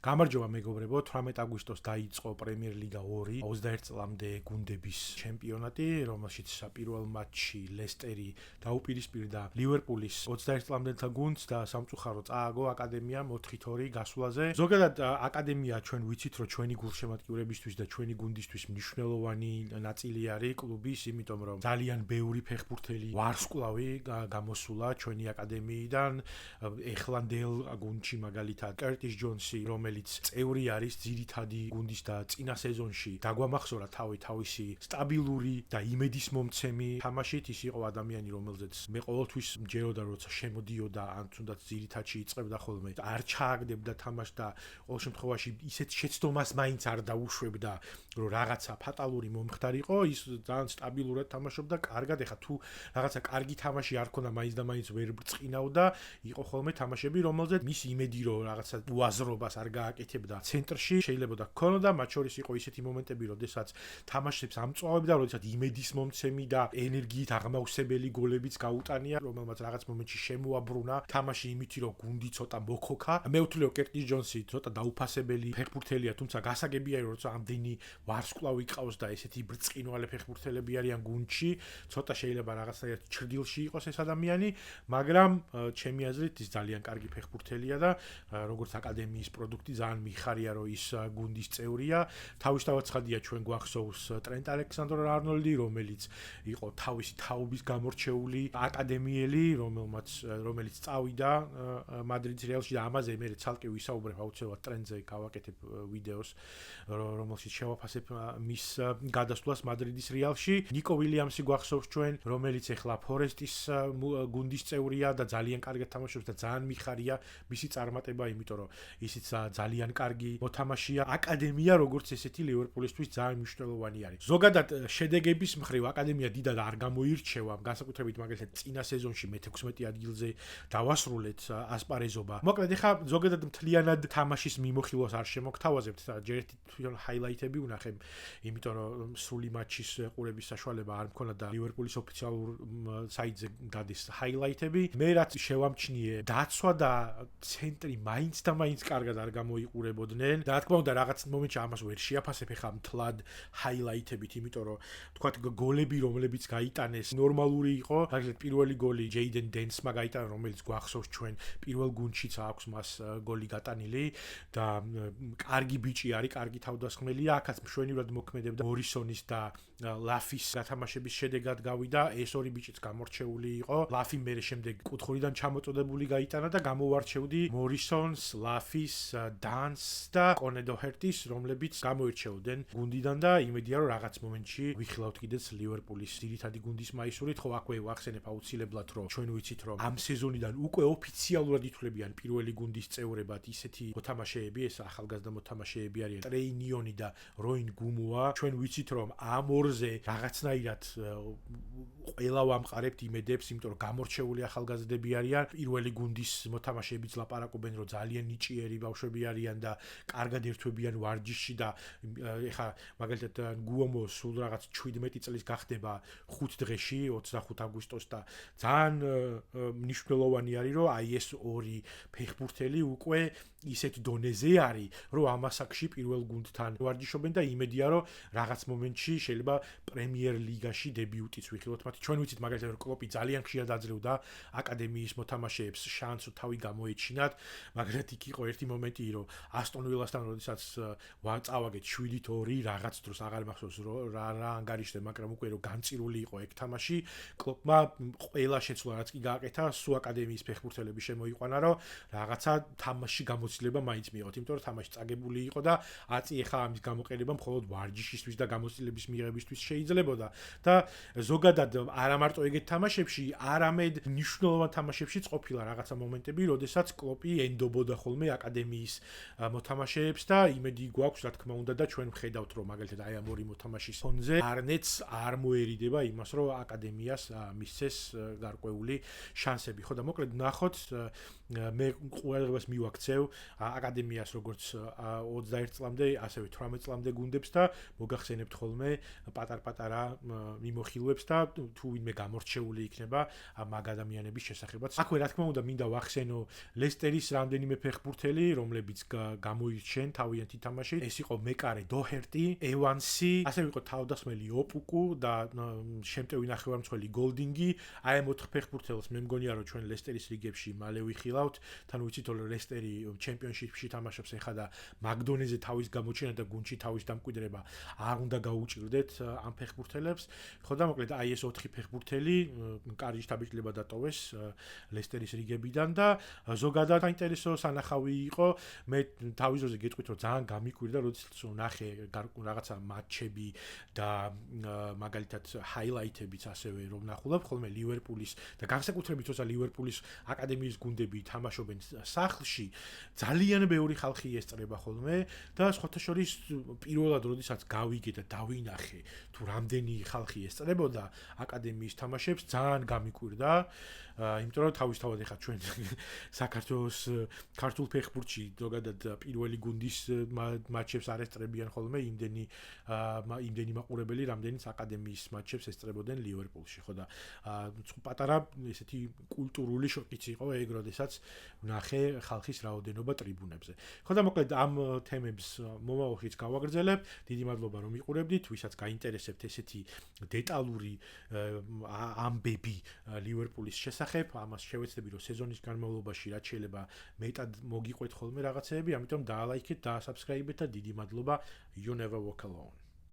გამარჯობა მეგობრებო, 18 აგვისტოს დაიწყო პრემიერ ლიგა 2, 21 წლამდე გუნდების ჩემპიონატი, რომელშიც პირველ მატჩში ლესტერი დაუპირისპირდა ლივერპულის 21 წლამდელთა გუნდს და სამწუხარო წააგო აკადემიამ 4-2 გასვლაზე. ზოგადად აკადემია ჩვენ ვიცით, რომ ჩვენი გულშემატკივრებისთვის და ჩვენი გუნდისთვის მნიშვნელოვანი ნაწილი არის კლუბის, იმიტომ რომ ძალიან ბევრი ფეხბურთელი ვარსკვლავი გამოსულა ჩვენი აკადემიიდან. ეხლანდელ გუნდში მაგალითად კერტის ჯონსი, რომელიც წევრი არის ძირითადი გუნდის და წინა სეზონში დაგვამახსოვრა თავისი სტაბილური და იმედის მომცემი თამაშით. ის იყო ადამიანი, რომელზეც მე ყოველთვის მჯეროდა, როცა შემოდიოდა ან თუნდაც ძირითადში იწყებდა ხოლმე, არ ჩააგდებდა თამაშს და ყოველ შემთხვევაში ისეთ შეცდომას მაინც არ დაუშვებდა, რომ რაღაცა ფატალური მომხდარიყო. ის ძალიან სტაბილურად თამაშობდა, კარგად. ეხა თუ რაღაცა კარგი თამაში არ ქონდა, მაინც და მაინც ვერ ბრწყინავდა, იყო ხოლმე თამაშები, რომელზეც მის იმედი რომ რაღაცა უაზრობას არ გააკეთებდა ცენტრში, შეიძლება და ქონოდა, მათ შორის იყო ისეთი მომენტები, როდესაც თამაშებს ამწვავებდა, როდესაც იმედის მომცემი და ენერგიით აღმავსებელი გოლებიც გაუტანია, რომელმაც რაღაც მომენტში შემოაბრუნა თამაში იმით, რომ გუნდი ცოტა მოქოქა. მე ვთვლი, რომ კერტის ჯონსი ცოტა დაუფასებელი ფეხბურთელია, თუმცა გასაგებია, რომ როცა ამდენი ვარსკვლავი ყავს და ესეთი ბრწყინვალე ფეხბურთელები არიან გუნდში, ცოტა შეიძლება რაღაცნაირად ჩრდილში იყოს ეს ადამიანი, მაგრამ ჩემი აზრით ის ძალიან კარგი ფეხბურთელია და როგორც აკადემიის პროდუქტი ძალიან მიხარია, რომ ის გუნდის წევრია. თავისთავად ცხადია, ჩვენ გვახსოვს ტრენტ ალექსანდრ-არნოლდი, რომელიც იყო თავისი თაობის გამორჩეული აკადემიელი, რომელიც წავიდა მადრიდის რეალში და ამაზე მე ცალკე ვისაუბრებ, აუცილებლად ტრენტზე გავაკეთებ ვიდეოს, რომელშიც შევაფასებ მის გადასვლას მადრიდის რეალში. ნიკო ვილიამსი გვახსოვს ჩვენ, რომელიც ახლა ფორესტის გუნდის წევრია და ძალიან კარგად თამაშობს და ძალიან მიხარია მისი წარმატება, იმიტომ რომ ისიც ძალიან კარგი მოთამაშეა. აკადემია როგორც ესეთი ლივერპულისთვის ძალიან მნიშვნელოვანი არის. ზოგადად შედეგების მხრივ აკადემია დიდად არ გამოირჩევა, განსაკუთრებით მაგალითად წინა სეზონში მე-16 ადგილზე დავასრულეთ ასპარეზობა. მოკლედ ეხა ზოგადად მთლიანად თამაშის მიმოხილვას არ შემოგთავაზებთ, ჯერ ერთი თვითონ ჰაილაიტები ვნახებ, იმიტომ რომ სრული მატჩის ყურების საშუალება არ მქონდა და ლივერპულის ოფიციალურ საიტზე გადის ჰაილაიტები. მე რაც შევამჩნიე, დაცვა და ცენტრი მაინც და მაინც კარგად არ გამოიყურებოდნენ და რა თქმა უნდა რაღაც მომენტში ამას ვერ შეაფასებ ახლა მთლად ჰაილაიტებით, იმიტომ რომ თქვათ გოლები რომლებიც გაიტანეს ნორმალური იყო. მაგალითად პირველი გოლი ჯეიდენ დენსმა გაიტანა, რომელიც გვახსოვს ჩვენ პირველ გუნდშიც აქვს მას გოლი გატანილი და კარგი ბიჭი არის, კარგი თავდასხმელია. აქაც მშვენივრად მოქმედებდა მორისონის და ლაფის გათამაშების შედეგად გავიდა. ეს ორი ბიჭიც გამორჩეული იყო. ლაფი მერე შემდეგ კუთხურიდან ჩამოწოდებული გაიტანა და გამოვარჩევდი მორისონს, ლაფის, დანს და კონედოჰერტის, რომლებიც გამოირჩეოდნენ გუნდიდან და იმედია რომ რაღაც მომენტში ვიხილავთ კიდეც ლივერპულის ძირითადი გუნდის მაისურით. ხო, აქვე ვახსენებ აუცილებლად, რომ ჩვენ ვიცით, რომ ამ სეზონიდან უკვე ოფიციალურად ითვლებიან პირველი გუნდის წევრებად ისეთი მოთამაშეები, ეს ახალგაზრდა მოთამაშეები არიან ტრეინიონი და როინ გუმოა. ჩვენ ვიცით, რომ ამ ორზე რაღაცნაირად ყველა ვამყარებთ იმედებს, იმიტომ რომ გამორჩეული ახალგაზრდები არიან. პირველი გუნდის მოთამაშეებიც ლაპარაკობენ, რომ ძალიან ნიჭიერი ბავშვები არიან და კარგად ერთვებიან ვარჯიშში და ეხა მაგალითად გუომო სულ რაღაც 17 წლის გახდება 5 დღეში 25 აგვისტოს და ძალიან მნიშვნელოვანი არის, რომ აი ეს ორი ფეხბურთელი უკვე ისეთ დონეზე არის, რომ ამ ასაკში პირველ გუნდთან ვარჯიშობენ და იმედია, რომ რაღაც მომენტში შეიძლება პრემიერ ლიგაში დებიუტიც ვიხილოთ მათ. ჩვენ ვიცით მაგალითად, რომ კლოპი ძალიან ხშირად აძლევდა აკადემიის მოთამაშეებს შანსს თავი გამოეჩინათ. მაგალითად იქ იყო ერთი მომენტი, რომ ასტონ ვილასთან როდესაც წავაგეთ 7-2 რაღაც დროს აღარ მახსოვს რა ანგარიშზე, მაგრამ უკვე რომ განწირული იყო ეგ თამაში, კლოპმა ყველა შეცვლა რაც კი გააკეთა, სუ აკადემიის ფეხბურთელები შემოიყვანა, რომ რაღაცა თამაში გამოცდილება მაინც მიიღოთ, იმიტომ რომ თამაში წაგებული იყო და აწი ეხა ამის გამოყენება მხოლოდ ვარჯიშისთვის და გამოცდილების მიღებისთვის შეიძლებოდა და ზოგადად არა მარტო ეგეთ თამაშებში, არამედ მნიშვნელოვან თამაშებშიც ყოფილა რაღაცა მომენტები, როდესაც კლოპი ენდობოდა ხოლმე აკადემიის მოთამაშეებს და იმედი გვაქვს, რა თქმა უნდა და ჩვენ ვხედავთ, რომ მაგალითად აი ამ ორი მოთამაშის ფონზე არნეც არ მოერიდება იმას, რომ აკადემიას მისცეს გარკვეული შანსები. ხო და მოკლედ ნახოთ მე ყურადღებას მივაქცევ აკადემიას როგორც 21 წლამდე, ასევე 18 წლამდე გუნდებს და მოგახსენებთ ხოლმე პატარ-პატარა მიმოხილვებს და თუ ვინმე გამორჩეული იქნება ამ მაგ ადამიანების შესახებაც. აქვე რა თქმა უნდა მინდა ვახსენო ლესტერის რამდენიმე ფეხბურთელი, რომლებიც გამოირჩენ თავიანთი თამაშით. ეს იყო მეკარე დოჰერტი, ევანსი, ასევე იყო თავდასხმელი ოპუკუ და შემტევი ნახევარმცველი გოლდინგი. აი ამ 4 ფეხბურთელს მე მგონია რომ ჩვენ ლესტერის რიგებში მალე ვიხილავთ. თან ვიცით რომ ლესტერი ჩემპიონშიპში თამაშობს ეხლა და მაგდონეზე თავის გამოჩენა და გუნდში თავის დამკვიდრება არ უნდა გაუჭირდეთ ამ ფეხბურთელებს. ხო და მოკლედ აი ეს 4 ფეხბურთელი კარგი შთაბეჭდილება დატოვეს ლესტერის რიგებიდან და ზოგადად საინტერესო სანახავი იყო. მე თავის დროზე გეტყვით რომ ძალიან გამიკვირდა როდესაც ნახე რაღაცა მატჩები და მაგალითად ჰაილაითებიც ასევე რომ ნახულობ ხოლმე ლივერპულის და განსაკუთრებით როცა ლივერპულის აკადემიის გუნდები თამაშობენ სახლში ძალიან ბევრი ხალხი ესწრება ხოლმე და სხვათა შორის პირველად როდესაც გავიგე და დავინახე თუ რამდენი ხალხი ესწრებოდა აკადემიის თამაშებს ძალიან გამიკვირდა. იმიტომ რომ თავისთავად ეხა ჩვენ საქართველოს ქართულ ფეხბურთში ზოგადად პირველი გუნდის მატჩებს არ ესწრებიან ხოლმე იმდენი მაყურებელი, რამდენიც აკადემიის მატჩებს ესწრებოდნენ ლივერპულში, ხო და პატარა ესეთი კულტურული შოკიც იყო ეგ, როდესაც ვნახე ხალხის რაოდენობა ტრიბუნებზე. ხო და მოკლედ ამ თემებს მომავალშიც გავაგრძელებ. დიდი მადლობა რომ იყურებდით, ვისაც გაინტერესებთ ესეთი დეტალური ამბები ლივერპულის შესახებ, ამას შევეცდები რომ სეზონის განმავლობაში რაც შეიძლება მეტად მოგიყვეთ ხოლმე რაღაცეები, ამიტომ დაალაიქეთ, დაასაბსკრაიბეთ და დიდი მადლობა. You never walk alone.